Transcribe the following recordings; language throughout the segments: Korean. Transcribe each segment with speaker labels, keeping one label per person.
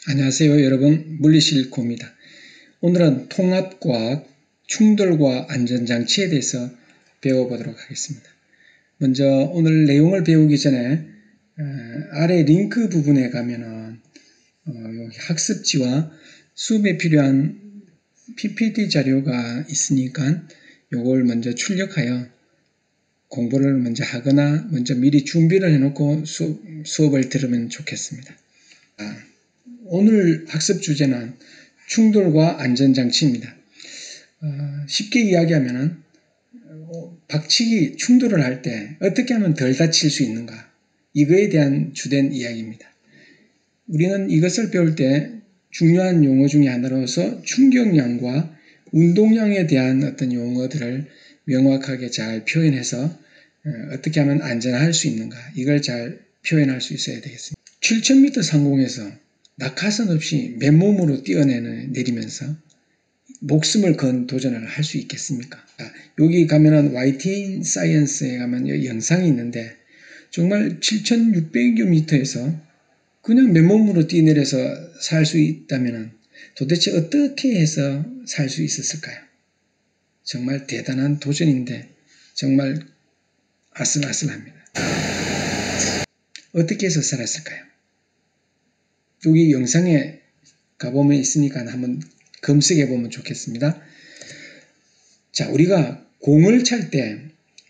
Speaker 1: 안녕하세요 여러분, 물리실고입니다. 오늘은 통합과학, 충돌과 안전장치에 대해서 배워보도록 하겠습니다. 먼저 오늘 내용을 배우기 전에 아래 링크 부분에 가면은 여기 학습지와 수업에 필요한 PPT 자료가 있으니까 요걸 먼저 출력하여 공부를 먼저 하거나 먼저 미리 준비를 해놓고 수업을 들으면 좋겠습니다. 오늘 학습 주제는 충돌과 안전장치입니다. 쉽게 이야기하면 박치기 충돌을 할 때 어떻게 하면 덜 다칠 수 있는가, 이거에 대한 주된 이야기입니다. 우리는 이것을 배울 때 중요한 용어 중에 하나로서 충격량과 운동량에 대한 어떤 용어들을 명확하게 잘 표현해서 어떻게 하면 안전할 수 있는가, 이걸 잘 표현할 수 있어야 되겠습니다. 7000m 상공에서 낙하산 없이 맨몸으로 뛰어내리면서 목숨을 건 도전을 할 수 있겠습니까? 여기 가면은 YTN 사이언스에 가면 영상이 있는데 정말 7600여 미터에서 그냥 맨몸으로 뛰어내려서 살 수 있다면 도대체 어떻게 해서 살 수 있었을까요? 정말 대단한 도전인데 정말 아슬아슬합니다. 어떻게 해서 살았을까요? 여기 영상에 가보면 있으니까 한번 검색해 보면 좋겠습니다. 자, 우리가 공을 찰 때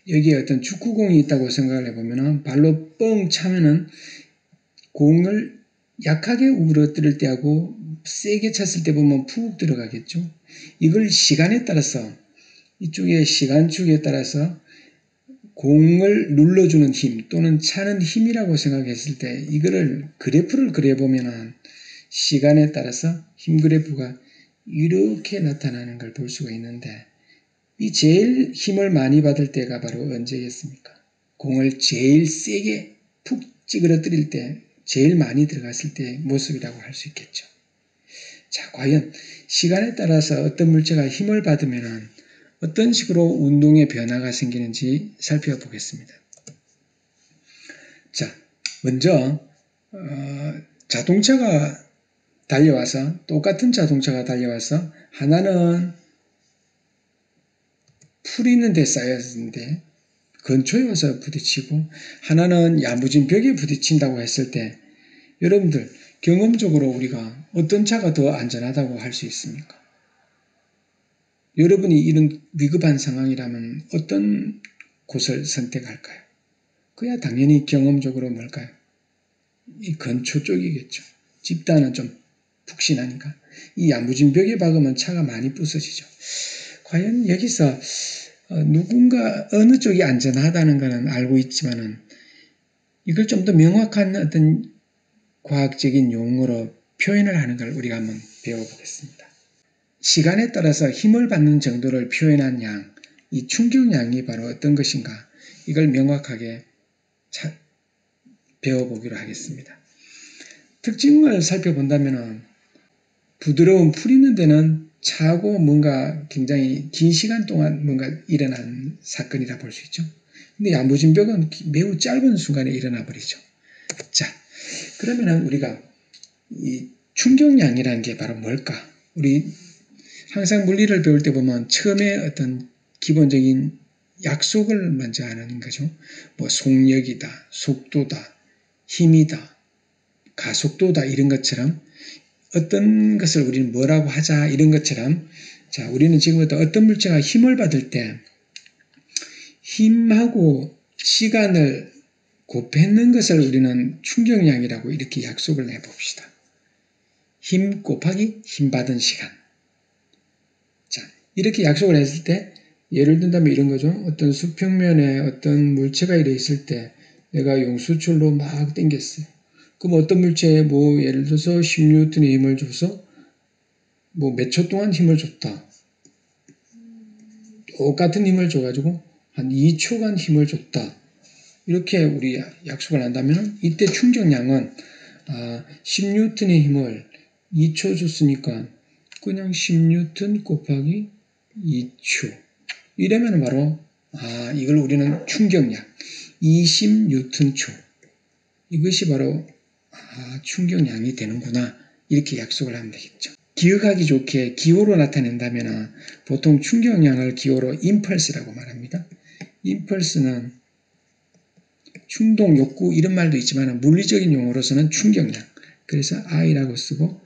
Speaker 1: 여기에 어떤 축구공이 있다고 생각을 해보면 발로 뻥 차면은 공을 약하게 우러뜨릴 때 하고 세게 찼을 때 보면 푹 들어가겠죠. 이걸 시간에 따라서 이쪽에 시간축에 따라서 공을 눌러주는 힘 또는 차는 힘이라고 생각했을 때 이거를 그래프를 그려보면 시간에 따라서 힘 그래프가 이렇게 나타나는 걸 볼 수가 있는데, 이 제일 힘을 많이 받을 때가 바로 언제겠습니까? 공을 제일 세게 푹 찌그러뜨릴 때 제일 많이 들어갔을 때 모습이라고 할 수 있겠죠. 자, 과연 시간에 따라서 어떤 물체가 힘을 받으면 어떤 식으로 운동의 변화가 생기는지 살펴보겠습니다. 자, 먼저 자동차가 달려와서, 똑같은 자동차가 달려와서 하나는 풀 있는 데 쌓였는데 근처에 와서 부딪히고 하나는 야무진 벽에 부딪힌다고 했을 때 여러분들 경험적으로 우리가 어떤 차가 더 안전하다고 할 수 있습니까? 여러분이 이런 위급한 상황이라면 어떤 곳을 선택할까요? 그야 당연히 경험적으로 뭘까요? 이 근처 쪽이겠죠. 집단은 좀 푹신하니까. 이 야무진 벽에 박으면 차가 많이 부서지죠. 과연 여기서 누군가 어느 쪽이 안전하다는 것은 알고 있지만은 이걸 좀 더 명확한 어떤 과학적인 용어로 표현을 하는 걸 우리가 한번 배워보겠습니다. 시간에 따라서 힘을 받는 정도를 표현한 양, 이 충격량이 바로 어떤 것인가, 이걸 명확하게 배워보기로 하겠습니다. 특징을 살펴본다면 부드러운 풀 있는 데는 차고 뭔가 굉장히 긴 시간 동안 뭔가 일어난 사건이라 볼 수 있죠. 근데 야무진 벽은 매우 짧은 순간에 일어나 버리죠. 자, 그러면은 우리가 이 충격량이라는 게 바로 뭘까? 우리 항상 물리를 배울 때 보면 처음에 어떤 기본적인 약속을 먼저 하는 거죠. 뭐 속력이다, 속도다, 힘이다, 가속도다, 이런 것처럼 어떤 것을 우리는 뭐라고 하자, 이런 것처럼, 자, 우리는 지금부터 어떤 물체가 힘을 받을 때 힘하고 시간을 곱했는 것을 우리는 충격량이라고 이렇게 약속을 해봅시다. 힘 곱하기 힘 받은 시간. 자, 이렇게 약속을 했을 때 예를 든다면 이런 거죠. 어떤 수평면에 어떤 물체가 이래 있을 때 내가 용수철로 막 당겼어요. 그럼 어떤 물체에 뭐 예를 들어서 10N의 힘을 줘서 뭐 몇 초 동안 힘을 줬다. 똑같은 힘을 줘가지고 한 2초간 힘을 줬다. 이렇게 우리 약속을 한다면 이때 충격량은 10N의 힘을 2초 줬으니까 그냥 10N 곱하기 2초. 이러면 바로 이걸 우리는 충격량 20N초. 이것이 바로 충격량이 되는구나. 이렇게 약속을 하면 되겠죠. 기억하기 좋게 기호로 나타낸다면 보통 충격량을 기호로 임펄스라고 말합니다. 임펄스는 충동, 욕구 이런 말도 있지만 물리적인 용어로서는 충격량. 그래서 I라고 쓰고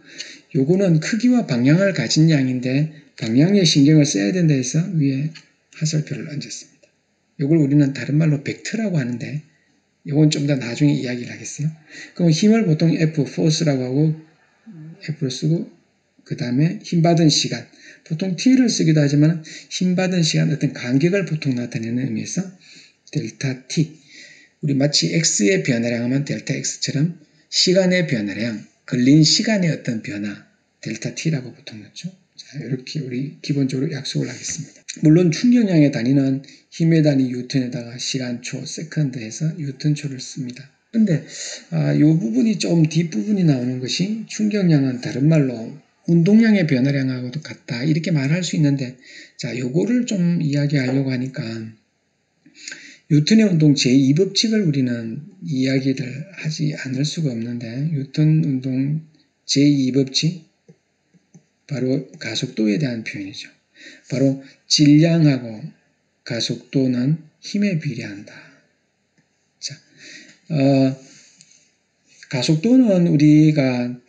Speaker 1: 요거는 크기와 방향을 가진 양인데 방향에 신경을 써야 된다 해서 위에 하살표를 얹었습니다. 요걸 우리는 다른 말로 벡터라고 하는데 요건 좀 더 나중에 이야기를 하겠어요. 그럼 힘을 보통 F, force라고 하고 F로 쓰고 그 다음에 힘받은 시간, 보통 T를 쓰기도 하지만 힘받은 시간 어떤 간격을 보통 나타내는 의미에서 델타 T, 우리 마치 X의 변화량 하면 델타 X처럼 시간의 변화량, 걸린 시간의 어떤 변화, 델타 T라고 보통 넣죠. 자, 이렇게 우리 기본적으로 약속을 하겠습니다. 물론 충격량의 단위는 힘의 단위 뉴턴에다가 시간초, 세컨드 해서 뉴턴초를 씁니다. 근데 이 부분이 좀 뒷부분이 나오는 것이 충격량은 다른 말로 운동량의 변화량하고도 같다 이렇게 말할 수 있는데 자 요거를 좀 이야기하려고 하니까 뉴턴의 운동 제2법칙을 우리는 이야기를 하지 않을 수가 없는데 뉴턴 운동 제2법칙 바로 가속도에 대한 표현이죠. 바로 질량하고 가속도는 힘에 비례한다. 자, 가속도는 우리가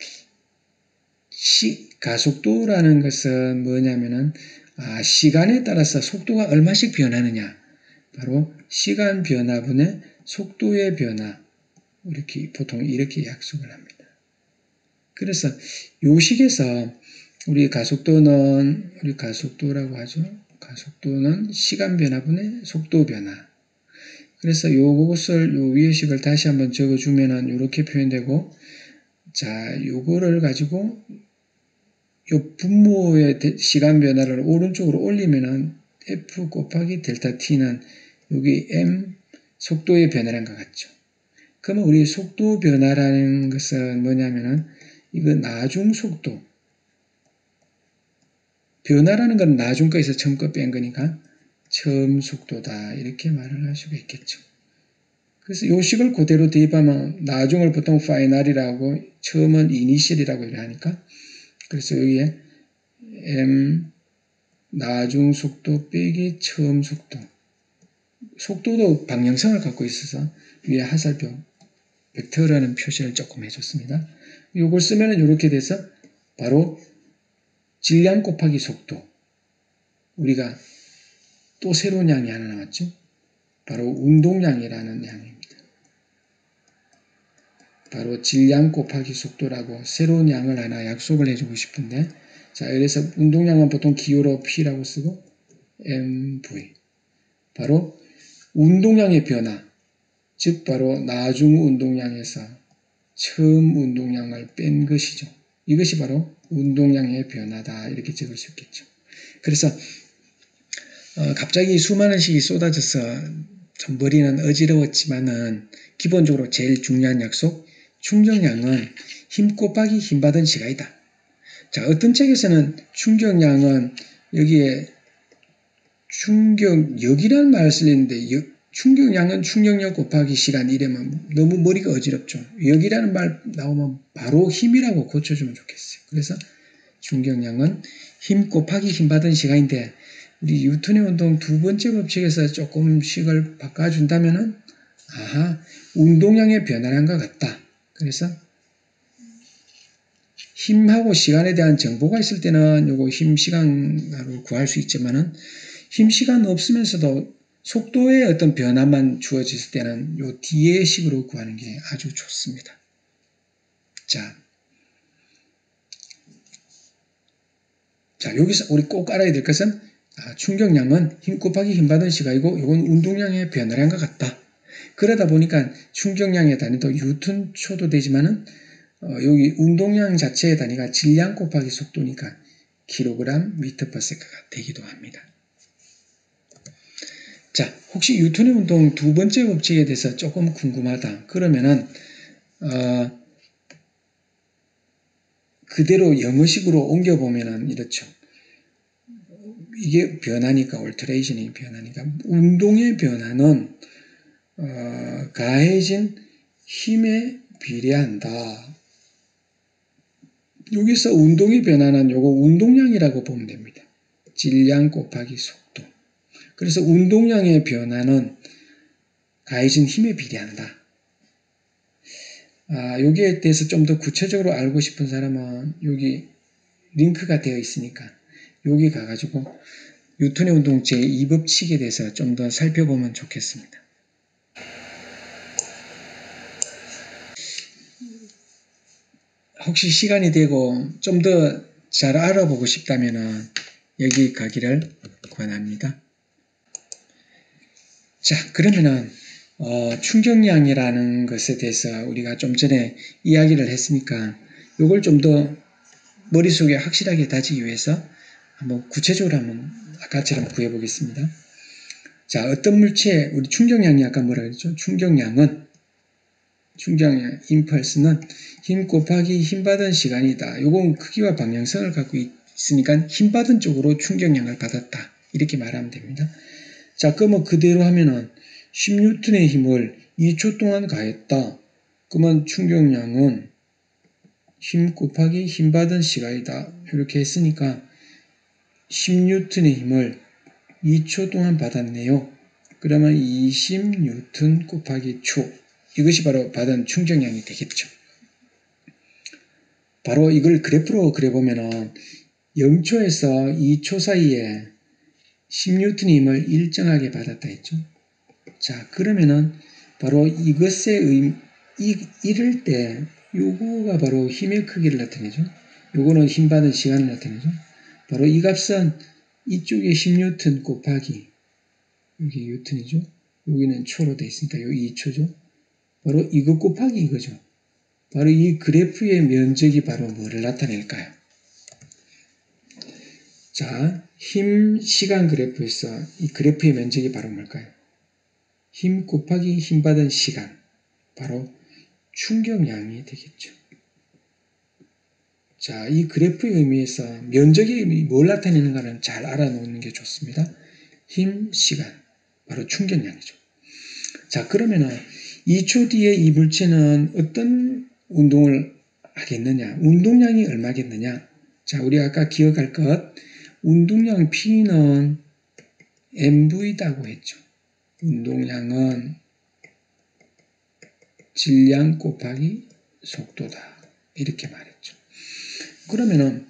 Speaker 1: 가속도라는 것은 뭐냐면은 시간에 따라서 속도가 얼마씩 변하느냐 바로 시간 변화분의 속도의 변화 이렇게 보통 이렇게 약속을 합니다. 그래서 요식에서 우리 가속도라고 하죠. 가속도는 시간 변화분의 속도 변화. 그래서 요것을 요 위의식을 다시 한번 적어주면은 이렇게 표현되고 자 요거를 가지고 요 분모의 시간 변화를 오른쪽으로 올리면은 F 곱하기 델타 T는 여기 M 속도의 변화량과 같죠. 그러면 우리 속도 변화라는 것은 뭐냐면은 이거 나중 속도 변화라는 건 나중 거에서 처음 거 뺀 거니까 처음 속도다 이렇게 말을 할 수가 있겠죠. 그래서 요 식을 그대로 대입하면 나중을 보통 파이널이라고 처음은 이니셜이라고 하니까 그래서 여기에 M 나중 속도 빼기 처음 속도 속도도 방향성을 갖고 있어서 위에 하살표 벡터라는 표시를 조금 해줬습니다. 요걸 쓰면은 이렇게 돼서 바로 질량 곱하기 속도 우리가 또 새로운 양이 하나 나왔죠. 바로 운동량이라는 양입니다. 바로 질량 곱하기 속도라고 새로운 양을 하나 약속을 해주고 싶은데 자 그래서 운동량은 보통 기호로 P라고 쓰고 MV 바로 운동량의 변화 즉 바로 나중 운동량에서 처음 운동량을 뺀 것이죠. 이것이 바로 운동량의 변화다 이렇게 적을 수 있겠죠. 그래서 갑자기 수많은 식이 쏟아져서 좀 머리는 어지러웠지만은 기본적으로 제일 중요한 약속 충격량은 힘 곱하기 힘 받은 시간이다. 자 어떤 책에서는 충격량은 여기에 충격력이라는 말을 쓰는데 충격량은 충격력 곱하기 시간 이러면 너무 머리가 어지럽죠. 역이라는 말 나오면 바로 힘이라고 고쳐주면 좋겠어요. 그래서 충격량은 힘 곱하기 힘 받은 시간인데 우리 뉴턴의 운동 두 번째 법칙에서 조금씩을 바꿔준다면은 운동량의 변화량과 같다. 그래서 힘하고 시간에 대한 정보가 있을 때는 요거 힘 시간으로 구할 수 있지만은 힘 시간 없으면서도 속도의 어떤 변화만 주어졌을 때는 요 뒤의 식으로 구하는 게 아주 좋습니다. 자, 여기서 우리 꼭 알아야 될 것은 충격량은 힘 곱하기 힘 받은 시간이고 이건 운동량의 변화량과 같다. 그러다 보니까 충격량의 단위도 뉴턴초도 되지만은 여기 운동량 자체의 단위가 질량 곱하기 속도니까 킬로그램 미터 퍼 세컨드가 되기도 합니다. 자, 혹시 뉴턴의 운동 두 번째 법칙에 대해서 조금 궁금하다. 그러면은 그대로 영어식으로 옮겨보면은 이렇죠. 이게 변화니까 얼터레이션이 변화니까 운동의 변화는 가해진 힘에 비례한다. 여기서 운동의 변화는 요거 운동량이라고 보면 됩니다. 질량 곱하기 속도. 그래서 운동량의 변화는 가해진 힘에 비례한다. 여기에 대해서 좀 더 구체적으로 알고 싶은 사람은 여기 링크가 되어 있으니까 여기 가가지고 뉴턴의 운동 제2법칙에 대해서 좀 더 살펴보면 좋겠습니다. 혹시 시간이 되고 좀 더 잘 알아보고 싶다면 여기 가기를 권합니다. 자, 그러면은 충격량이라는 것에 대해서 우리가 좀 전에 이야기를 했으니까 이걸 좀 더 머릿속에 확실하게 다지기 위해서 한번 구체적으로 한번 아까처럼 구해보겠습니다. 자, 어떤 물체의 우리 충격량이 아까 뭐라 그랬죠? 충격량, 임펄스는 힘 곱하기 힘 받은 시간이다. 요건 크기와 방향성을 갖고 있으니까 힘 받은 쪽으로 충격량을 받았다. 이렇게 말하면 됩니다. 자, 그러면 그대로 하면은 10N의 힘을 2초 동안 가했다. 그러면 충격량은 힘 곱하기 힘 받은 시간이다. 이렇게 했으니까 10N의 힘을 2초 동안 받았네요. 그러면 20N 곱하기 초. 이것이 바로 받은 충격량이 되겠죠. 바로 이걸 그래프로 그려보면은 0초에서 2초 사이에 10N의 힘을 일정하게 받았다 했죠. 자, 그러면은 바로 이것의 이럴 때 요거가 바로 힘의 크기를 나타내죠. 요거는 힘 받은 시간을 나타내죠. 바로 이 값은 이쪽에 10N 곱하기 여기 뉴턴이죠. 여기는 초로 되어 있으니까 여기 2초죠. 바로 이거 곱하기 이거죠. 바로 이 그래프의 면적이 바로 뭐를 나타낼까요? 자, 힘 시간 그래프에서 이 그래프의 면적이 바로 뭘까요? 힘 곱하기 힘 받은 시간, 바로 충격량이 되겠죠. 자, 이 그래프의 의미에서 면적이 뭘 나타내는가는 잘 알아놓는 게 좋습니다. 힘, 시간, 바로 충격량이죠. 자, 그러면은 2초 뒤에 이 물체는 어떤 운동을 하겠느냐? 운동량이 얼마겠느냐? 자, 우리 아까 기억할 것, 운동량 P는 mv라고 했죠. 운동량은 질량 곱하기 속도다. 이렇게 말했죠. 그러면은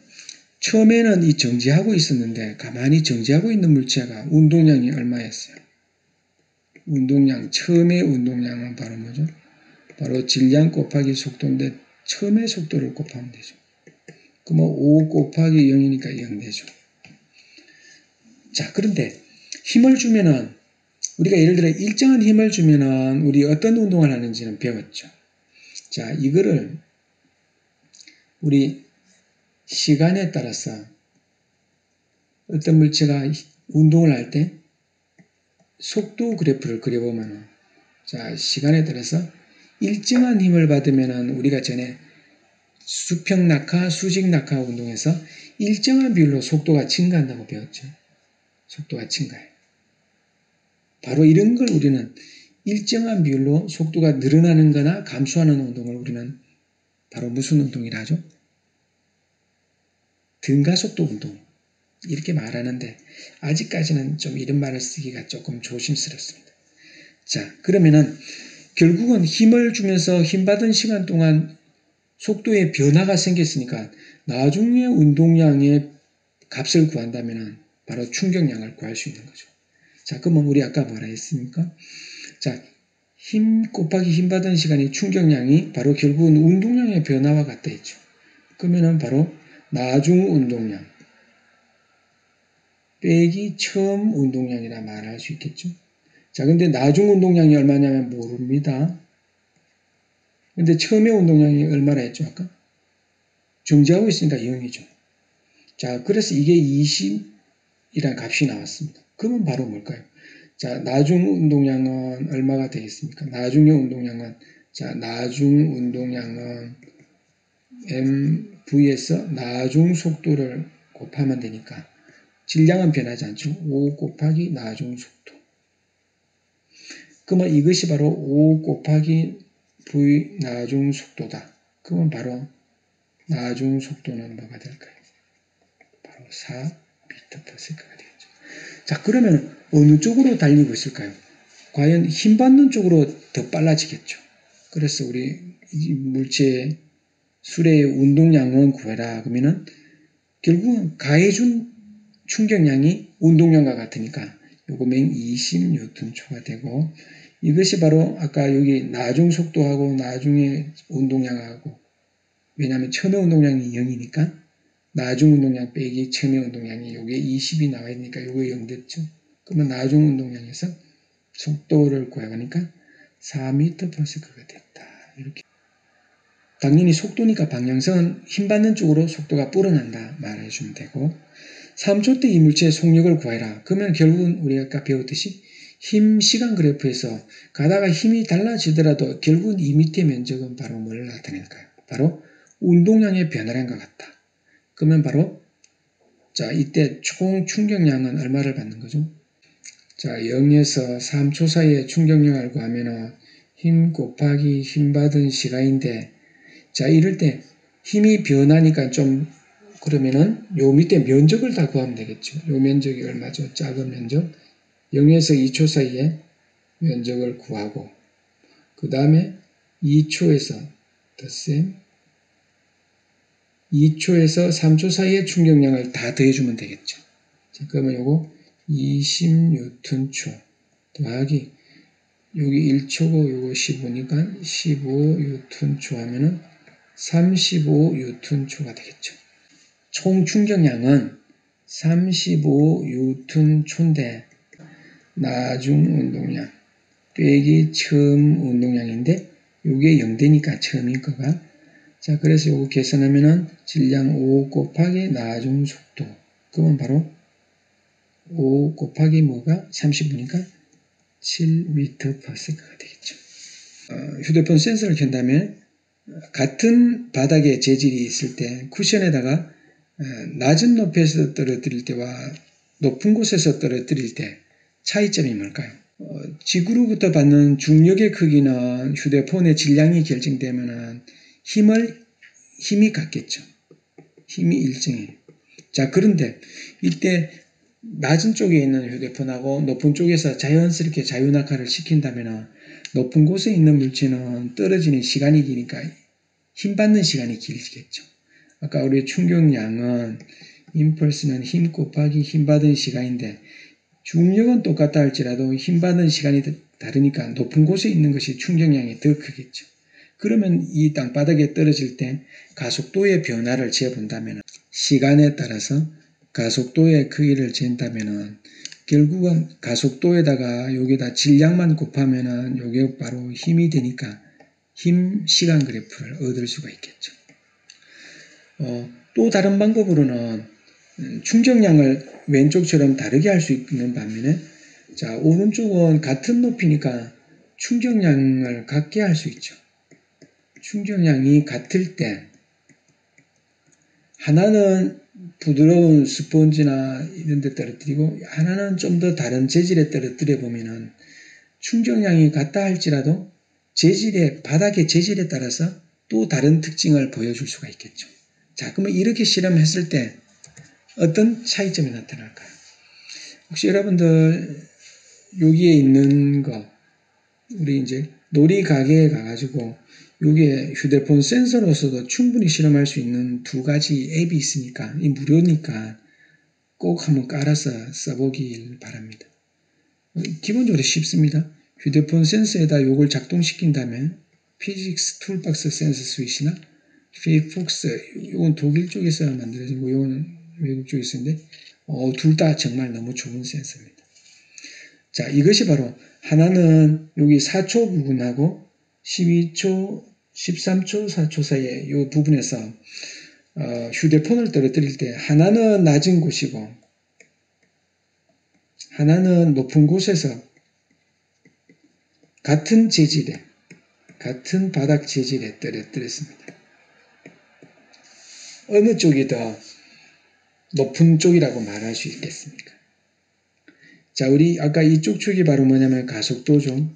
Speaker 1: 처음에는 이 정지하고 있었는데 가만히 정지하고 있는 물체가 운동량이 얼마였어요? 처음의 운동량은 바로 뭐죠? 바로 질량 곱하기 속도인데 처음의 속도를 곱하면 되죠. 그러면 5 곱하기 0이니까 0 되죠. 자, 그런데 힘을 주면은 우리가 예를 들어 일정한 힘을 주면은 우리 어떤 운동을 하는지는 배웠죠. 자, 이거를 우리 시간에 따라서 어떤 물체가 운동을 할 때 속도 그래프를 그려보면 자, 시간에 따라서 일정한 힘을 받으면 우리가 전에 수평 낙하, 수직 낙하 운동에서 일정한 비율로 속도가 증가한다고 배웠죠. 속도가 증가해. 바로 이런 걸 우리는 일정한 비율로 속도가 늘어나는 거나 감소하는 운동을 우리는 바로 무슨 운동이라 하죠? 등가속도 운동. 이렇게 말하는데 아직까지는 좀 이런 말을 쓰기가 조금 조심스럽습니다. 자, 그러면은 결국은 힘을 주면서 힘받은 시간 동안 속도에 변화가 생겼으니까 나중에 운동량의 값을 구한다면 바로 충격량을 구할 수 있는 거죠. 자, 그러면 우리 아까 뭐라 했습니까? 자, 힘 곱하기 힘 받은 시간의 충격량이 바로 결국은 운동량의 변화와 같다 했죠. 그러면은 바로 나중 운동량 빼기 처음 운동량이라 말할 수 있겠죠. 자, 근데 나중 운동량이 얼마냐면 모릅니다. 근데 처음의 운동량이 얼마나 했죠, 아까? 정지하고 있으니까 0이죠. 자, 그래서 이게 20이라는 값이 나왔습니다. 그러면 바로 뭘까요? 자, 나중 운동량은 얼마가 되겠습니까? 나중의 운동량은, 자, 나중 운동량은 mv에서 나중 속도를 곱하면 되니까 질량은 변하지 않죠. 5 곱하기 나중 속도. 그러면 이것이 바로 5 곱하기 v 나중 속도다. 그러면 바로 나중 속도는 뭐가 될까요? 바로 4m/s가 되겠죠. 자, 그러면 어느 쪽으로 달리고 있을까요? 과연 힘 받는 쪽으로 더 빨라지겠죠. 그래서 우리 물체의 수레의 운동량은 구해라. 그러면은 결국은 가해준 충격량이 운동량과 같으니까 요거 맹 20N초가 되고, 이것이 바로 아까 여기 나중 속도하고 나중에 운동량하고, 왜냐하면 처음에 운동량이 0이니까 나중 운동량 빼기 처음에 운동량이 요게 20이 나와야 되니까 요게 0 됐죠. 그러면 나중 운동량에서 속도를 구하니까 4m/s가 됐다. 이렇게. 당연히 속도니까 방향성은 힘 받는 쪽으로 속도가 불어난다 말해주면 되고, 3초 때 이 물체의 속력을 구해라. 그러면 결국은 우리가 아까 배웠듯이 힘 시간 그래프에서 가다가 힘이 달라지더라도 결국은 이 밑에 면적은 바로 뭘 나타낼까요? 바로 운동량의 변화량 과 같다. 그러면 바로 자, 이때 총 충격량은 얼마를 받는 거죠? 자, 0에서 3초 사이의 충격량을 구하면 힘 곱하기 힘 받은 시간인데, 자, 이럴 때 힘이 변하니까 좀 그러면은 요 밑에 면적을 다 구하면 되겠죠. 요 면적이 얼마죠? 작은 면적 0에서 2초 사이에 면적을 구하고, 그 다음에 2초에서 덧셈 2초에서 3초 사이의 충격량을 다 더해주면 되겠죠. 자, 그러면 요거 20N초 더하기 여기 1초고 요거 15니까 15N초 하면은 35N초가 되겠죠. 총 충격량은 35N초인데 나중 운동량 빼기 처음 운동량인데 요게 0되니까 처음인 거가, 자, 그래서 요거 계산하면은 질량 5 곱하기 나중 속도, 그러면 바로 5 곱하기 뭐가 30이니까 7m/s가 되겠죠. 휴대폰 센서를 켠다면 같은 바닥에 재질이 있을 때 쿠션에다가 낮은 높이에서 떨어뜨릴 때와 높은 곳에서 떨어뜨릴 때 차이점이 뭘까요? 지구로부터 받는 중력의 크기는 휴대폰의 질량이 결정되면 힘이 같겠죠. 힘이 일정해요. 자, 그런데 이때 낮은 쪽에 있는 휴대폰하고 높은 쪽에서 자연스럽게 자유낙하를 시킨다면 높은 곳에 있는 물체는 떨어지는 시간이 기니까 힘 받는 시간이 길겠죠. 아까 우리 충격량은 임펄스는 힘 곱하기 힘 받은 시간인데 중력은 똑같다 할지라도 힘 받는 시간이 다르니까 높은 곳에 있는 것이 충격량이 더 크겠죠. 그러면 이 땅바닥에 떨어질 때 가속도의 변화를 재본다면 시간에 따라서 가속도의 크기를 잰다면 결국은 가속도에다가 여기다 질량만 곱하면은 요게 바로 힘이 되니까 힘 시간 그래프를 얻을 수가 있겠죠. 또 다른 방법으로는 충격량을 왼쪽처럼 다르게 할 수 있는 반면에, 자, 오른쪽은 같은 높이니까 충격량을 같게 할 수 있죠. 충격량이 같을 때 하나는 부드러운 스펀지나 이런 데 떨어뜨리고 하나는 좀 더 다른 재질에 떨어뜨려 보면은 충격량이 같다 할지라도 바닥의 재질에 따라서 또 다른 특징을 보여줄 수가 있겠죠. 자, 그러면 이렇게 실험했을 때 어떤 차이점이 나타날까요? 혹시 여러분들 여기에 있는 거, 우리 이제 놀이 가게에 가가지고 이게 휴대폰 센서로서도 충분히 실험할 수 있는 두 가지 앱이 있으니까, 이 무료니까 꼭 한번 깔아서 써보길 바랍니다. 기본적으로 쉽습니다. 휴대폰 센서에다 이걸 작동시킨다면 피직스 툴박스 센서 스위치나 페이폭스, 이건 독일 쪽에서 만들어진 거, 이거는 외국 쪽에서 있는데 둘 다 정말 너무 좋은 센서입니다. 자, 이것이 바로 하나는 여기 4초 부분하고 12초, 13초, 4초 사이에 이 부분에서 휴대폰을 떨어뜨릴 때 하나는 낮은 곳이고 하나는 높은 곳에서 같은 재질에, 같은 바닥 재질에 떨어뜨렸습니다. 어느 쪽이 더 높은 쪽이라고 말할 수 있겠습니까? 자, 우리 아까 이쪽 축이 바로 뭐냐면 가속도죠.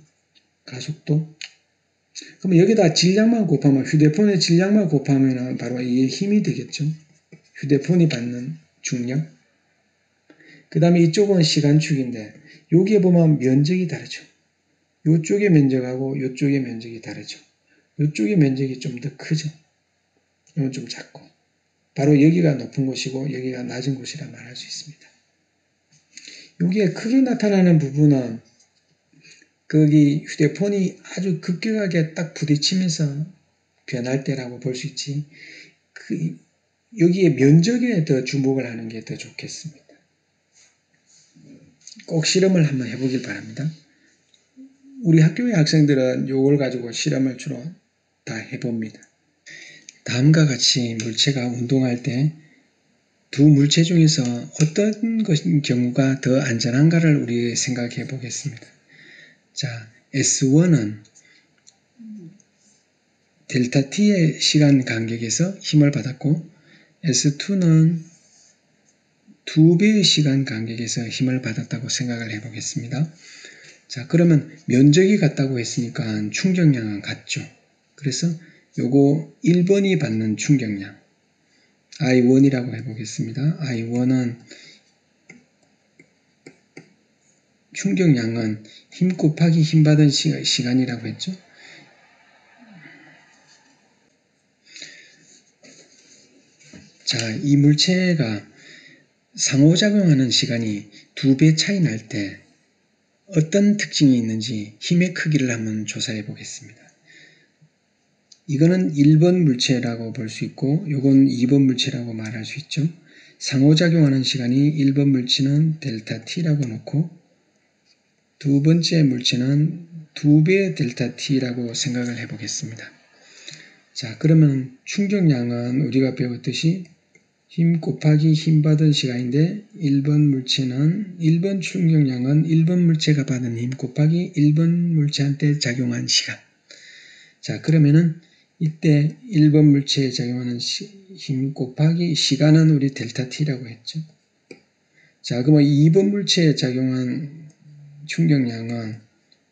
Speaker 1: 가속도. 그러면 여기다 질량만 곱하면, 휴대폰의 질량만 곱하면 바로 이게 힘이 되겠죠. 휴대폰이 받는 중력. 그 다음에 이쪽은 시간축인데 여기에 보면 면적이 다르죠. 이쪽의 면적하고 이쪽의 면적이 다르죠. 이쪽의 면적이 좀 더 크죠. 이건 좀 작고. 바로 여기가 높은 곳이고 여기가 낮은 곳이라 말할 수 있습니다. 여기에 크게 나타나는 부분은 거기 휴대폰이 아주 급격하게 딱 부딪히면서 변할 때라고 볼 수 있지. 여기에 면적에 더 주목을 하는 게 더 좋겠습니다. 꼭 실험을 한번 해보길 바랍니다. 우리 학교의 학생들은 이걸 가지고 실험을 주로 다 해봅니다. 다음과 같이 물체가 운동할 때 두 물체 중에서 어떤 경우가 더 안전한가를 우리 생각해 보겠습니다. 자, S1은 델타 T의 시간 간격에서 힘을 받았고 S2는 2배의 시간 간격에서 힘을 받았다고 생각을 해 보겠습니다. 자, 그러면 면적이 같다고 했으니까 충격량은 같죠. 그래서 요거 1번이 받는 충격량 I1이라고 해보겠습니다. I1은 충격량은 힘 곱하기 힘 받은 시간이라고 했죠. 자, 이 물체가 상호작용하는 시간이 2배 차이 날 때 어떤 특징이 있는지 힘의 크기를 한번 조사해 보겠습니다. 이거는 1번 물체라고 볼 수 있고 요건 2번 물체라고 말할 수 있죠. 상호작용하는 시간이 1번 물체는 델타 T라고 놓고 두 번째 물체는 2배 델타 T라고 생각을 해 보겠습니다. 자, 그러면 충격량은 우리가 배웠듯이 힘 곱하기 힘 받은 시간인데 1번 충격량은 1번 물체가 받은 힘 곱하기 1번 물체한테 작용한 시간. 자, 그러면은 이때 1번 물체에 작용하는 힘 곱하기 시간은 우리 델타 T라고 했죠. 자, 그러면 2번 물체에 작용한 충격량은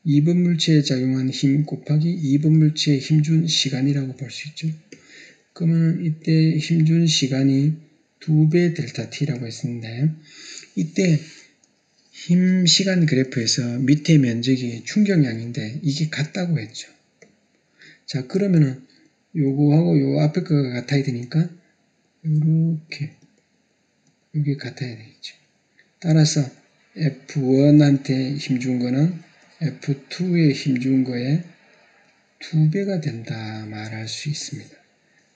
Speaker 1: 2번 물체에 작용한 힘 곱하기 2번 물체에 힘준 시간이라고 볼 수 있죠. 그러면 이때 힘준 시간이 2배 델타 T라고 했었는데 이때 힘 시간 그래프에서 밑에 면적이 충격량인데 이게 같다고 했죠. 자, 그러면은 요거하고 요 앞에 거가 같아야 되니까 이렇게 여기 같아야 되겠죠. 따라서 F1한테 힘준 거는 F2에 힘준 거에 2배가 된다 말할 수 있습니다.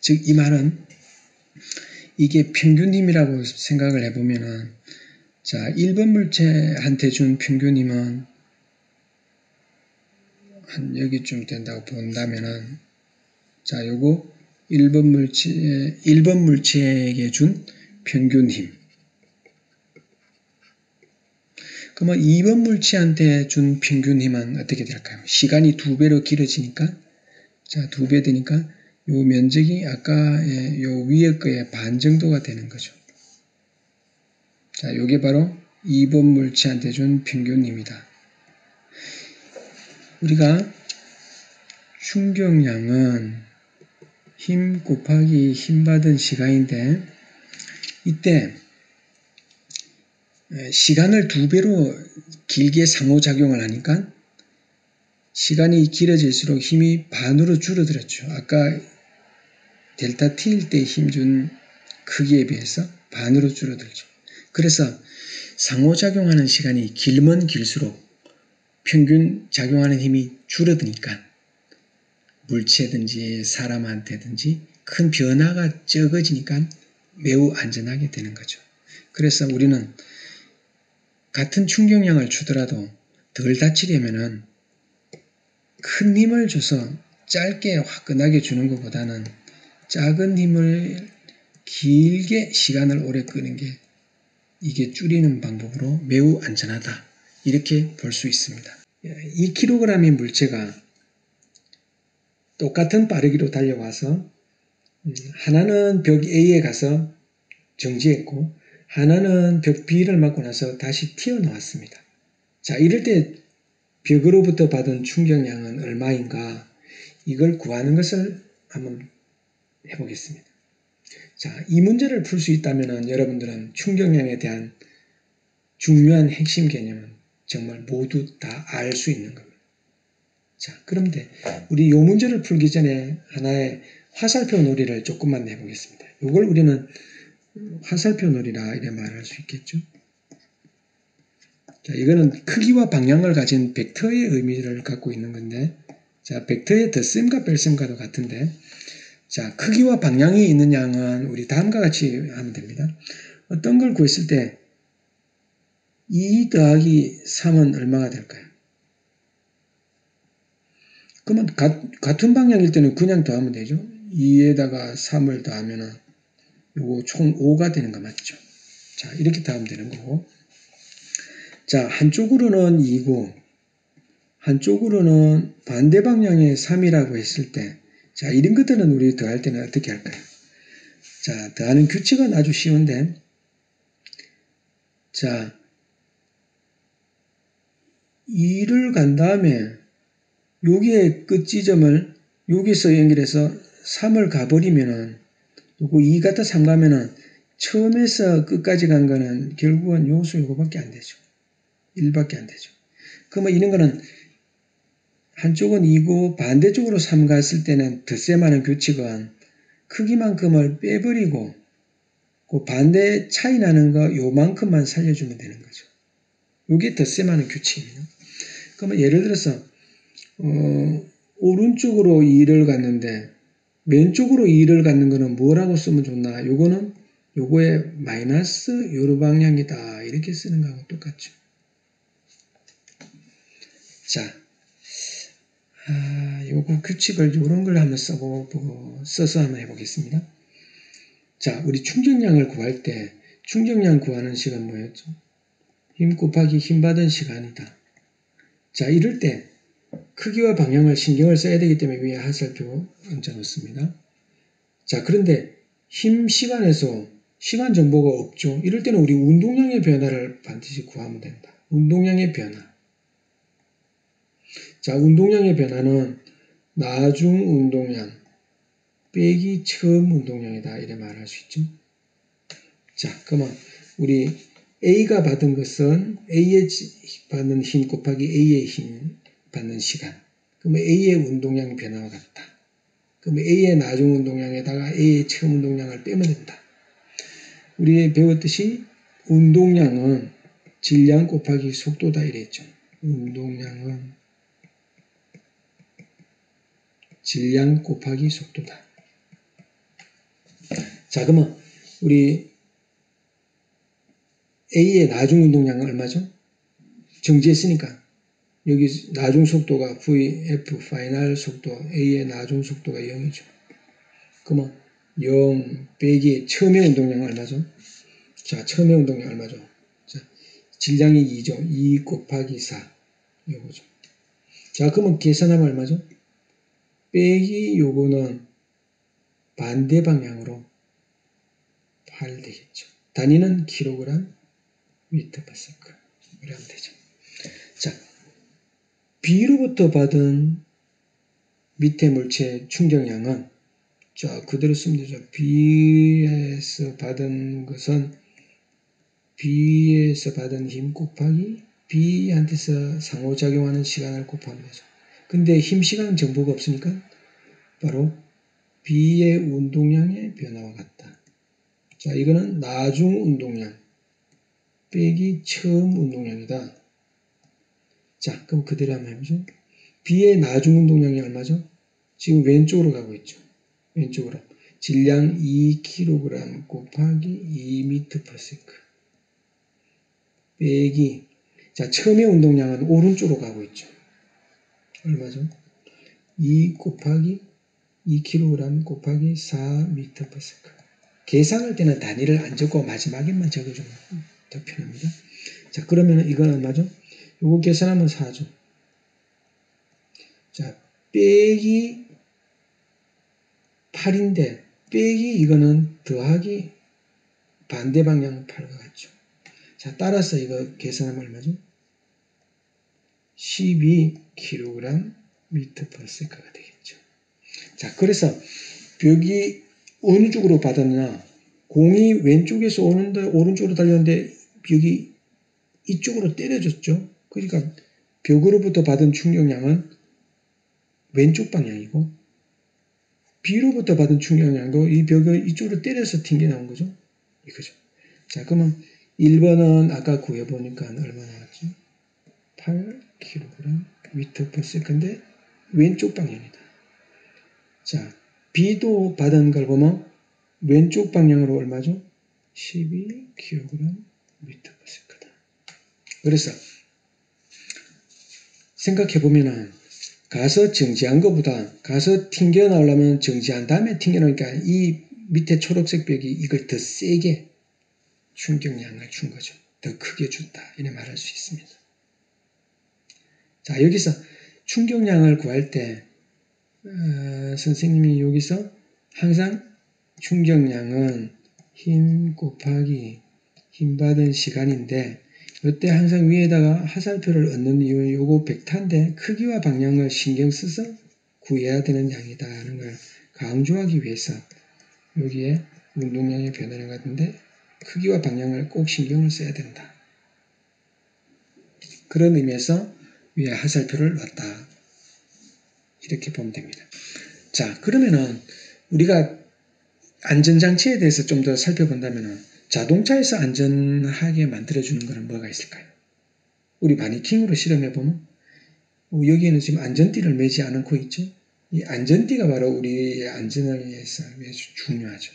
Speaker 1: 즉 이 말은 이게 평균힘이라고 생각을 해보면은 자, 1번 물체한테 준 평균힘은 한 여기쯤 된다고 본다면은 자, 요거 1번 물체에게 준 평균 힘. 그러면 2번 물체한테 준 평균 힘은 어떻게 될까요? 시간이 2배로 길어지니까, 자, 2배 되니까 요 면적이 아까 요 위에 거의 반 정도가 되는 거죠. 자, 요게 바로 2번 물체한테 준 평균 힘이다. 우리가 충격량은 힘 곱하기 힘 받은 시간인데 이때 시간을 2배로 길게 상호작용을 하니까 시간이 길어질수록 힘이 반으로 줄어들었죠. 아까 델타 T일 때 힘준 크기에 비해서 반으로 줄어들죠. 그래서 상호작용하는 시간이 길면 길수록 평균 작용하는 힘이 줄어드니까 물체든지 사람한테든지 큰 변화가 적어지니까 매우 안전하게 되는 거죠. 그래서 우리는 같은 충격량을 주더라도 덜 다치려면은 큰 힘을 줘서 짧게 화끈하게 주는 것보다는 작은 힘을 길게 시간을 오래 끄는 게 이게 줄이는 방법으로 매우 안전하다. 이렇게 볼 수 있습니다. 2kg의 물체가 똑같은 빠르기로 달려와서 하나는 벽 A에 가서 정지했고 하나는 벽 B를 맞고 나서 다시 튀어나왔습니다. 자, 이럴 때 벽으로부터 받은 충격량은 얼마인가? 이걸 구하는 것을 한번 해보겠습니다. 자, 이 문제를 풀 수 있다면 여러분들은 충격량에 대한 중요한 핵심 개념은 정말 모두 다 알 수 있는 겁니다. 자, 그런데 우리 이 문제를 풀기 전에 하나의 화살표 놀이를 조금만 해보겠습니다. 이걸 우리는 화살표 놀이라 이래 말할 수 있겠죠. 자, 이거는 크기와 방향을 가진 벡터의 의미를 갖고 있는 건데, 자, 벡터의 덧셈과 뺄셈과도 같은데, 자, 크기와 방향이 있는 양은 우리 다음과 같이 하면 됩니다. 어떤 걸 구했을 때 2 더하기 3은 얼마가 될까요? 그러면 같은 방향일 때는 그냥 더하면 되죠. 2에다가 3을 더하면은 요거 총 5가 되는 거 맞죠? 자, 이렇게 더하면 되는 거고. 자, 한쪽으로는 2고 한쪽으로는 반대 방향의 3이라고 했을 때, 자, 이런 것들은 우리 더할 때는 어떻게 할까요? 자, 더하는 규칙은 아주 쉬운데, 자, 2를 간 다음에 여기에 끝 지점을 여기서 연결해서 3을 가버리면은, 요거 2 갔다 3 가면은 처음에서 끝까지 간 거는 결국은 요수 요거밖에 안 되죠. 1밖에 안 되죠. 그러면 이런 거는 한쪽은 2고 반대쪽으로 3 갔을 때는 덧셈하는 규칙은 크기만큼을 빼버리고 그 반대 차이 나는 거 요만큼만 살려주면 되는 거죠. 요게 덧셈하는 규칙입니다. 그러면 예를 들어서 오른쪽으로 2를 갔는데 왼쪽으로 2를 갖는 거는 뭐라고 쓰면 좋나? 요거는 요거의 마이너스 요로 방향이다. 이렇게 쓰는 거하고 똑같죠. 자, 요거 규칙을 요런 걸 한번 써서 한번 해보겠습니다. 자, 우리 충격량을 구할 때 충격량 구하는 시간 뭐였죠? 힘 곱하기 힘 받은 시간이다. 자, 이럴 때 크기와 방향을 신경을 써야 되기 때문에 위에 화살표 얹어 놓습니다. 자, 그런데 힘 시간에서 시간 정보가 없죠. 이럴 때는 우리 운동량의 변화를 반드시 구하면 된다. 운동량의 변화. 자, 운동량의 변화는 나중 운동량 빼기 처음 운동량이다. 이래 말할 수 있죠. 자, 그러면 우리 A가 받은 것은 A의 받는 힘 곱하기 A의 힘 받는 시간. 그러면 A의 운동량 변화와 같다. 그러면 A의 나중 운동량에다가 A의 처음 운동량을 빼면 된다. 우리 배웠듯이 운동량은 질량 곱하기 속도다 이랬죠. 운동량은 질량 곱하기 속도다. 자, 그러면 우리 A의 나중 운동량은 얼마죠? 정지했으니까 여기 나중 속도가 VF 파이널 속도 A의 나중 속도가 0이죠. 그러면 0 빼기 처음의 운동량은 얼마죠? 자, 처음의 운동량 얼마죠? 자, 질량이 2죠. 2 곱하기 4 요거죠. 자, 그러면 계산하면 얼마죠? 빼기 요거는 반대 방향으로 8 되겠죠. 단위는 킬로그램 미터 퍼 세컨드 이러면 되죠. 자, B로부터 받은 밑에 물체 충격량은 자, 그대로 쓰면 되죠. B에서 받은 것은 B에서 받은 힘 곱하기 B한테서 상호작용하는 시간을 곱하면 되죠. 근데 힘 시간 정보가 없으니까 바로 B의 운동량의 변화와 같다. 자, 이거는 나중 운동량 빼기 처음 운동량이다. 자, 그럼 그대로 한번 해보죠. B의 나중 운동량이 얼마죠? 지금 왼쪽으로 가고 있죠. 왼쪽으로. 질량 2kg 곱하기 2m/s 빼기 자, 처음의 운동량은 오른쪽으로 가고 있죠. 얼마죠? 2 곱하기 2kg 곱하기 4m/s 계산할 때는 단위를 안 적고 마지막에만 적어주면 더 편합니다. 자, 그러면 이건 얼마죠? 요거 계산하면 4죠. 자, 빼기 8인데 빼기 이거는 더하기 반대 방향 8과 같죠. 자, 따라서 이거 계산하면 얼마죠? 12kg 미터 퍼 세컨드가 되겠죠. 자, 그래서 벽이 어느 쪽으로 받았느냐. 공이 왼쪽에서 오는데 오른쪽으로 달렸는데 벽이 이쪽으로 때려졌죠. 그러니까 벽으로부터 받은 충격량은 왼쪽 방향이고 B로부터 받은 충격량도 이 벽을 이쪽으로 때려서 튕겨 나온 거죠. 이거죠. 자, 그러면 1번은 아까 구해보니까 얼마 나왔죠? 8kg m/s인데 왼쪽 방향이다. 자, B도 받은 걸 보면 왼쪽 방향으로 얼마죠? 12kg m/s다. 그래서 생각해보면은 가서 정지한 것보다 가서 튕겨 나오려면 정지한 다음에 튕겨 나오니까 이 밑에 초록색 벽이 이걸 더 세게 충격량을 준 거죠. 더 크게 준다. 이렇게 말할 수 있습니다. 자, 여기서 충격량을 구할 때 선생님이 여기서 항상 충격량은 힘 곱하기 힘 받은 시간인데 이때 항상 위에다가 화살표를 얹는 이유는 요거 벡터인데 크기와 방향을 신경 써서 구해야 되는 양이다 하는 걸 강조하기 위해서 여기에 운동량의 변화를 같은데 크기와 방향을 꼭 신경을 써야 된다. 그런 의미에서 위에 화살표를 놨다. 이렇게 보면 됩니다. 자, 그러면은 우리가 안전장치에 대해서 좀 더 살펴본다면은 자동차에서 안전하게 만들어주는 것은 뭐가 있을까요? 우리 마니킹으로 실험해보면 여기에는 지금 안전띠를 매지 않고 있죠. 이 안전띠가 바로 우리의 안전을 위해서 아주 중요하죠.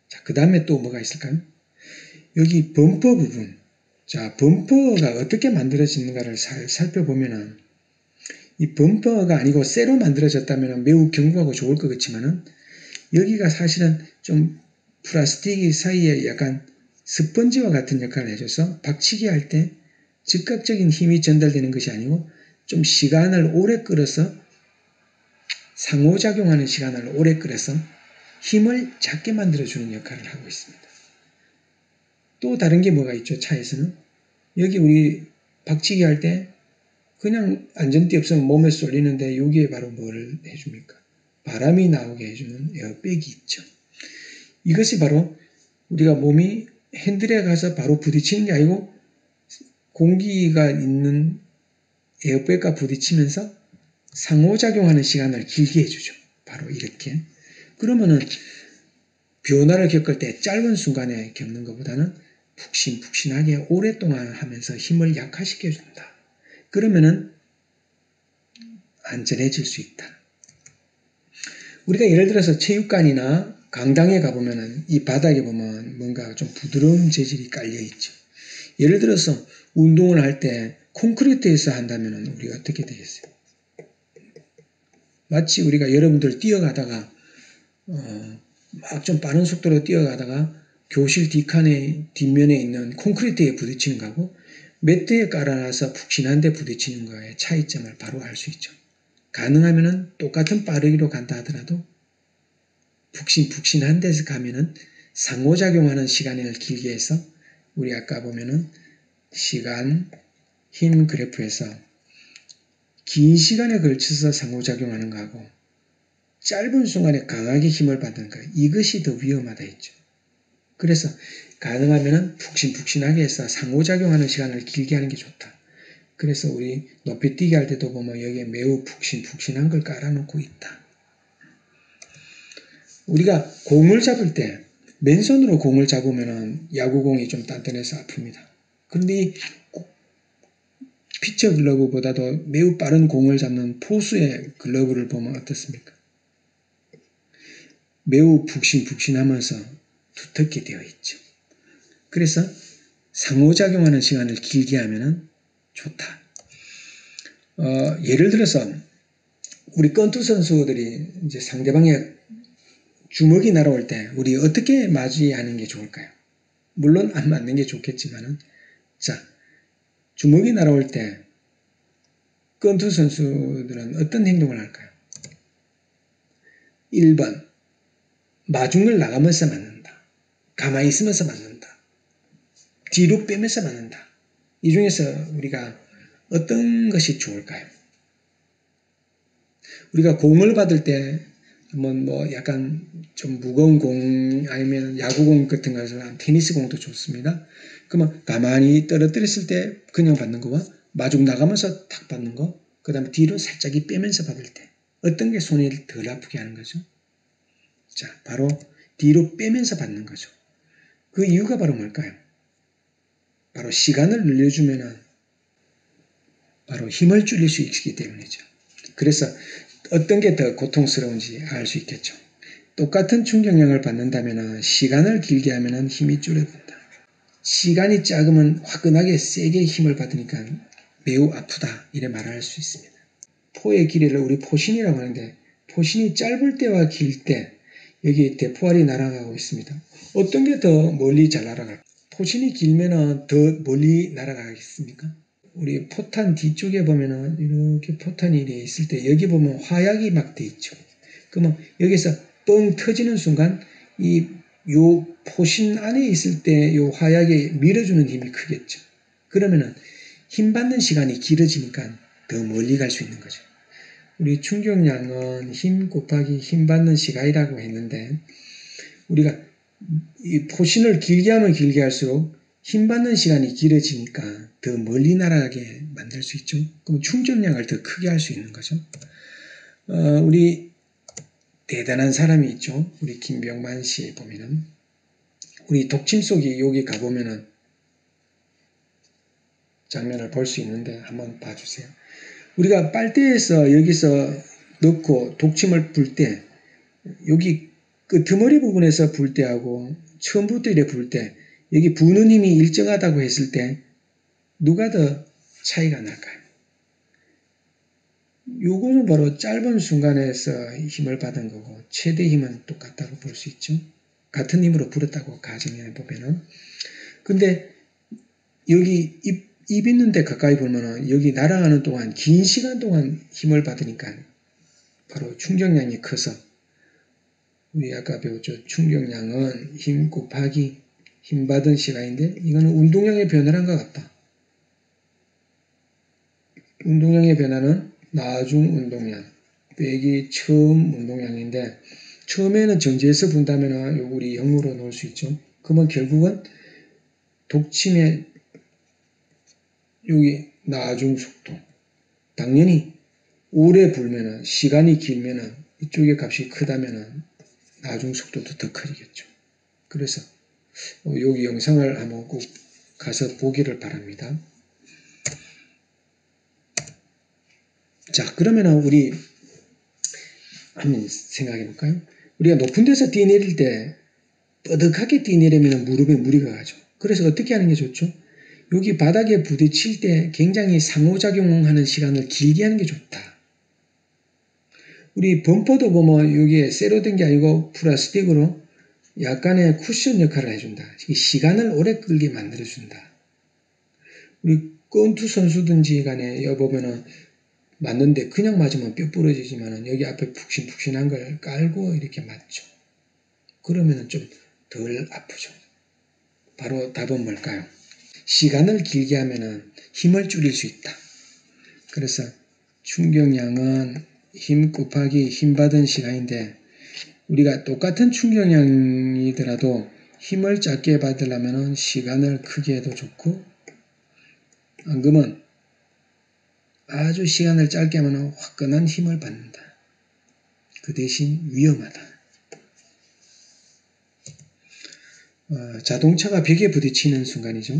Speaker 1: 자, 그 다음에 또 뭐가 있을까요? 여기 범퍼 부분. 자, 범퍼가 어떻게 만들어지는가를 살펴보면은 이 범퍼가 아니고 쇠로 만들어졌다면 매우 견고하고 좋을 것 같지만은 여기가 사실은 좀 플라스틱 사이에 약간 스펀지와 같은 역할을 해줘서 박치기 할 때 즉각적인 힘이 전달되는 것이 아니고 좀 시간을 오래 끌어서 상호작용하는 시간을 오래 끌어서 힘을 작게 만들어주는 역할을 하고 있습니다. 또 다른 게 뭐가 있죠? 차에서는 여기 우리 박치기 할 때 그냥 안전띠 없으면 몸에 쏠리는데 여기에 바로 뭐를 해줍니까? 바람이 나오게 해주는 에어백이 있죠. 이것이 바로 우리가 몸이 핸들에 가서 바로 부딪히는 게 아니고 공기가 있는 에어백과 부딪히면서 상호작용하는 시간을 길게 해주죠. 바로 이렇게. 그러면은 변화를 겪을 때 짧은 순간에 겪는 것보다는 푹신푹신하게 오랫동안 하면서 힘을 약화시켜준다. 그러면은 안전해질 수 있다. 우리가 예를 들어서 체육관이나 강당에 가보면은 이 바닥에 보면 뭔가 좀 부드러운 재질이 깔려있죠. 예를 들어서 운동을 할 때 콘크리트에서 한다면 우리가 어떻게 되겠어요? 마치 우리가 여러분들 뛰어가다가 막 좀 빠른 속도로 뛰어가다가 교실 뒷면에 있는 콘크리트에 부딪히는 거하고 매트에 깔아놔서 푹신한데 부딪히는 거의 차이점을 바로 알 수 있죠. 가능하면은 똑같은 빠르기로 간다 하더라도 푹신푹신한 데서 가면은 상호작용하는 시간을 길게 해서 우리 아까 보면은 시간, 힘 그래프에서 긴 시간에 걸쳐서 상호작용하는 거하고 짧은 순간에 강하게 힘을 받는 거 이것이 더 위험하다 했죠. 그래서 가능하면은 푹신푹신하게 해서 상호작용하는 시간을 길게 하는 게 좋다. 그래서 우리 높이뛰기 할 때도 보면 여기에 매우 푹신푹신한 걸 깔아놓고 있다. 우리가 공을 잡을 때 맨손으로 공을 잡으면 야구공이 좀 단단해서 아픕니다. 그런데 이 피처 글러브보다도 매우 빠른 공을 잡는 포수의 글러브를 보면 어떻습니까? 매우 푹신푹신하면서 두텁게 되어 있죠. 그래서 상호작용하는 시간을 길게 하면 좋다. 예를 들어서 우리 권투 선수들이 이제 상대방의 주먹이 날아올 때 우리 어떻게 맞이하는 게 좋을까요? 물론 안 맞는 게 좋겠지만은 자, 주먹이 날아올 때 권투 선수들은 어떤 행동을 할까요? 1번 마중을 나가면서 맞는다. 가만히 있으면서 맞는다. 뒤로 빼면서 맞는다. 이 중에서 우리가 어떤 것이 좋을까요? 우리가 공을 받을 때 한번 뭐 약간 좀 무거운 공 아니면 야구공 같은 것을 테니스 공도 좋습니다. 그러면 가만히 떨어뜨렸을 때 그냥 받는 거와 마중 나가면서 탁 받는 거, 그 다음에 뒤로 살짝 빼면서 받을 때 어떤 게 손을 덜 아프게 하는 거죠? 자, 바로 뒤로 빼면서 받는 거죠. 그 이유가 바로 뭘까요? 바로 시간을 늘려주면은 바로 힘을 줄일 수 있기 때문이죠. 그래서 어떤 게 더 고통스러운지 알 수 있겠죠. 똑같은 충격량을 받는다면 시간을 길게 하면 힘이 줄어든다. 시간이 작으면 화끈하게 세게 힘을 받으니까 매우 아프다 이래 말할 수 있습니다. 포의 길이를 우리 포신이라고 하는데 포신이 짧을 때와 길 때 여기 대포알이 날아가고 있습니다. 어떤 게 더 멀리 잘 날아갈까요? 포신이 길면 더 멀리 날아가겠습니까? 우리 포탄 뒤쪽에 보면은 이렇게 포탄이 있을 때 여기 보면 화약이 막 돼 있죠. 그러면 여기서 뻥 터지는 순간 요 포신 안에 있을 때 요 화약에 밀어주는 힘이 크겠죠. 그러면은 힘 받는 시간이 길어지니까 더 멀리 갈 수 있는 거죠. 우리 충격량은 힘 곱하기 힘 받는 시간이라고 했는데 우리가 이 포신을 길게 하면 길게 할수록 힘 받는 시간이 길어지니까 더 멀리 날아가게 만들 수 있죠. 그럼 충전량을 더 크게 할 수 있는 거죠. 우리 대단한 사람이 있죠. 우리 김병만 씨 보면은 우리 독침속이 여기 가보면은 장면을 볼 수 있는데 한번 봐주세요. 우리가 빨대에서 여기서 넣고 독침을 불 때 여기 그 드머리 부분에서 불 때하고 처음부터 이래 불 때 여기 부는 힘이 일정하다고 했을 때 누가 더 차이가 날까요? 요거는 바로 짧은 순간에서 힘을 받은 거고 최대 힘은 똑같다고 볼 수 있죠. 같은 힘으로 불었다고 가정해 보면은. 근데 여기 입 있는 데 가까이 보면은 여기 날아가는 동안 긴 시간 동안 힘을 받으니까 바로 충격량이 커서 우리 아까 배웠죠. 충격량은 힘 곱하기 힘 받은 시간인데 이거는 운동량의 변화란 것 같다. 운동량의 변화는 나중 운동량 빼기 처음 운동량인데 처음에는 정지해서 분다면 우리 0으로 놓을 수 있죠. 그러면 결국은 독침의 여기 나중 속도 당연히 오래 불면은 시간이 길면은 이쪽의 값이 크다면은 나중 속도도 더 커지겠죠. 그래서 여기 영상을 한번 꼭 가서 보기를 바랍니다. 자, 그러면은 우리 한번 생각해 볼까요? 우리가 높은 데서 뛰내릴 때 뻗득하게 뛰내리면 무릎에 무리가 가죠. 그래서 어떻게 하는 게 좋죠? 여기 바닥에 부딪힐 때 굉장히 상호작용하는 시간을 길게 하는 게 좋다. 우리 범퍼도 보면 여기에 쇠로 된 게 아니고 플라스틱으로 약간의 쿠션 역할을 해준다. 시간을 오래 끌게 만들어준다. 우리 권투 선수든지 간에 여기 보면은 맞는데 그냥 맞으면 뼈 부러지지만은 여기 앞에 푹신푹신한 걸 깔고 이렇게 맞죠. 그러면은 좀 덜 아프죠. 바로 답은 뭘까요? 시간을 길게 하면은 힘을 줄일 수 있다. 그래서 충격량은 힘 곱하기 힘 받은 시간인데 우리가 똑같은 충격량이더라도 힘을 작게 받으려면 시간을 크게 해도 좋고 안 그러면 아주 시간을 짧게 하면 화끈한 힘을 받는다. 그 대신 위험하다. 자동차가 벽에 부딪히는 순간이죠.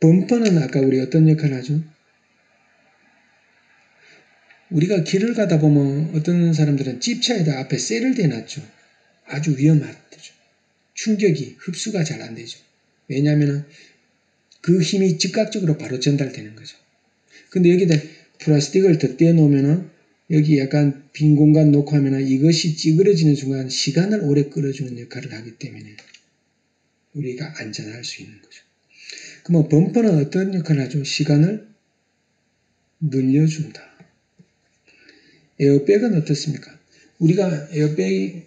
Speaker 1: 범퍼는 아까 우리 어떤 역할을 하죠? 우리가 길을 가다 보면 어떤 사람들은 집차에다 앞에 쇠를 대놨죠. 아주 위험하죠. 충격이 흡수가 잘 안 되죠. 왜냐하면 그 힘이 즉각적으로 바로 전달되는 거죠. 근데 여기다 플라스틱을 덧대어 놓으면은 여기 약간 빈 공간 놓고 하면은 이것이 찌그러지는 순간 시간을 오래 끌어주는 역할을 하기 때문에 우리가 안전할 수 있는 거죠. 그러면 범퍼는 어떤 역할을 하죠? 시간을 늘려준다. 에어백은 어떻습니까? 우리가 에어백이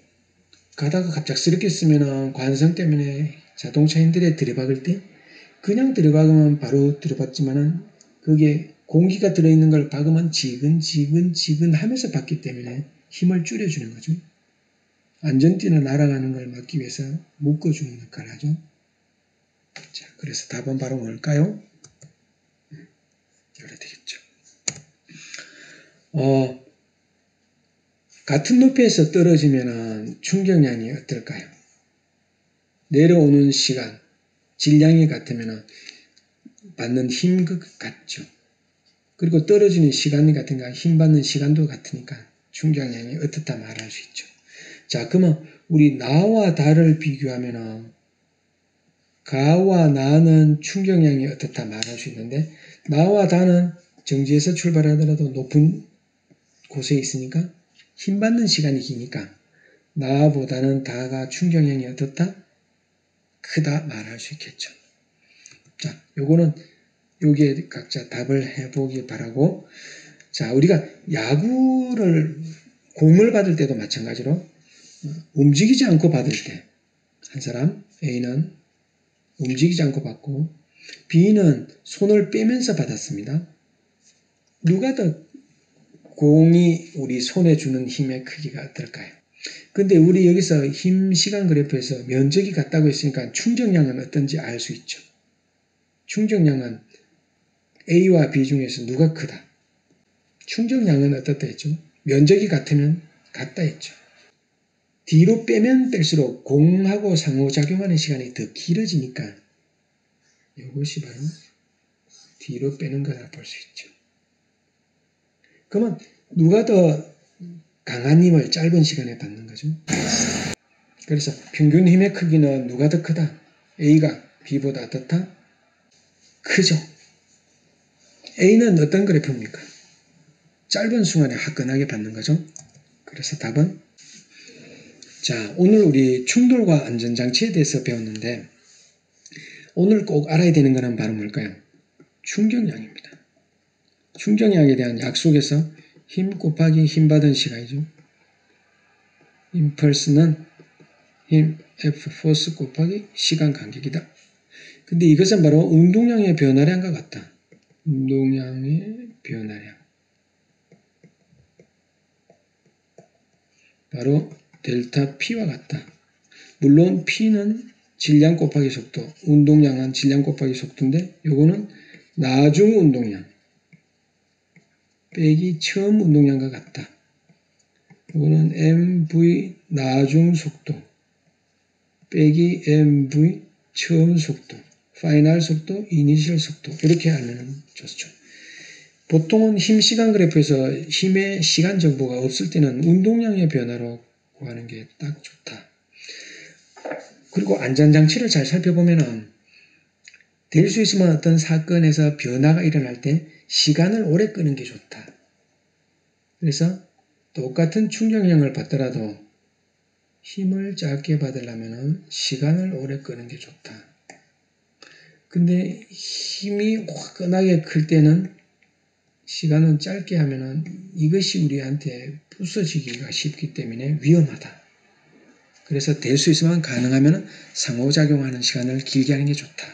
Speaker 1: 가다가 갑작스럽게 쓰면은 관성 때문에 자동차 핸들에 들이박을 때 그냥 들이박으면 바로 들이박지만은 그게 공기가 들어있는 걸 박으면 지근지근 하면서 박기 때문에 힘을 줄여주는 거죠. 안전띠는 날아가는 걸 막기 위해서 묶어주는 역할을 하죠. 자, 그래서 답은 바로 뭘까요? 이래 되겠죠. 같은 높이에서 떨어지면 충격량이 어떨까요? 내려오는 시간, 질량이 같으면 받는 힘 같죠. 그리고 떨어지는 시간이 같은가 힘 받는 시간도 같으니까 충격량이 어떻다 말할 수 있죠. 자, 그러면 우리 나와 다를 비교하면 가와 나는 충격량이 어떻다 말할 수 있는데 나와 다는 정지에서 출발하더라도 높은 곳에 있으니까 힘 받는 시간이 기니까 나보다는 다가 충격량이 어떻다? 크다 말할 수 있겠죠. 자, 요거는 여기에 각자 답을 해보기 바라고, 자, 우리가 야구를 공을 받을 때도 마찬가지로 움직이지 않고 받을 때 한 사람 A는 움직이지 않고 받고 B는 손을 빼면서 받았습니다. 누가 더 공이 우리 손에 주는 힘의 크기가 어떨까요? 근데 우리 여기서 힘 시간 그래프에서 면적이 같다고 했으니까 충격량은 어떤지 알 수 있죠. 충격량은 A와 B 중에서 누가 크다? 충격량은 어떻다 했죠? 면적이 같으면 같다 했죠. 뒤로 빼면 뺄수록 공하고 상호작용하는 시간이 더 길어지니까 이것이 바로 뒤로 빼는 거라 볼 수 있죠. 그러면 누가 더 강한 힘을 짧은 시간에 받는 거죠? 그래서 평균 힘의 크기는 누가 더 크다? A가 B보다 어떻다? 크죠. A는 어떤 그래프입니까? 짧은 순간에 화끈하게 받는 거죠. 그래서 답은 자, 오늘 우리 충돌과 안전장치에 대해서 배웠는데 오늘 꼭 알아야 되는 것은 바로 뭘까요? 충격량입니다. 충격량에 대한 약속에서 힘 곱하기 힘 받은 시간이죠. 임펄스는 힘 F 포스 곱하기 시간 간격이다. 근데 이것은 바로 운동량의 변화량과 같다. 운동량의 변화량. 바로 델타 P와 같다. 물론 P는 질량 곱하기 속도, 운동량은 질량 곱하기 속도인데 요거는 나중 운동량 빼기 처음 운동량과 같다. 요거는 MV 나중 속도 빼기 MV 처음 속도, 파이널 속도, 이니셜 속도 이렇게 알면 좋죠. 보통은 힘 시간 그래프에서 힘의 시간 정보가 없을 때는 운동량의 변화로 구하는 게 딱 좋다. 그리고 안전장치를 잘 살펴보면은 될 수 있으면 어떤 사건에서 변화가 일어날 때 시간을 오래 끄는 게 좋다. 그래서 똑같은 충격량을 받더라도 힘을 짧게 받으려면 시간을 오래 끄는 게 좋다. 근데 힘이 화끈하게 클 때는 시간은 짧게 하면은 이것이 우리한테 부서지기가 쉽기 때문에 위험하다. 그래서 될 수 있으면 가능하면 상호작용하는 시간을 길게 하는 게 좋다.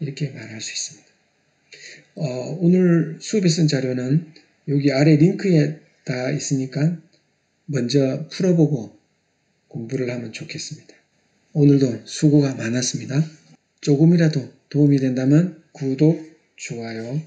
Speaker 1: 이렇게 말할 수 있습니다. 오늘 수업에 쓴 자료는 여기 아래 링크에 다 있으니까 먼저 풀어보고 공부를 하면 좋겠습니다. 오늘도 수고가 많았습니다. 조금이라도 도움이 된다면 구독, 좋아요,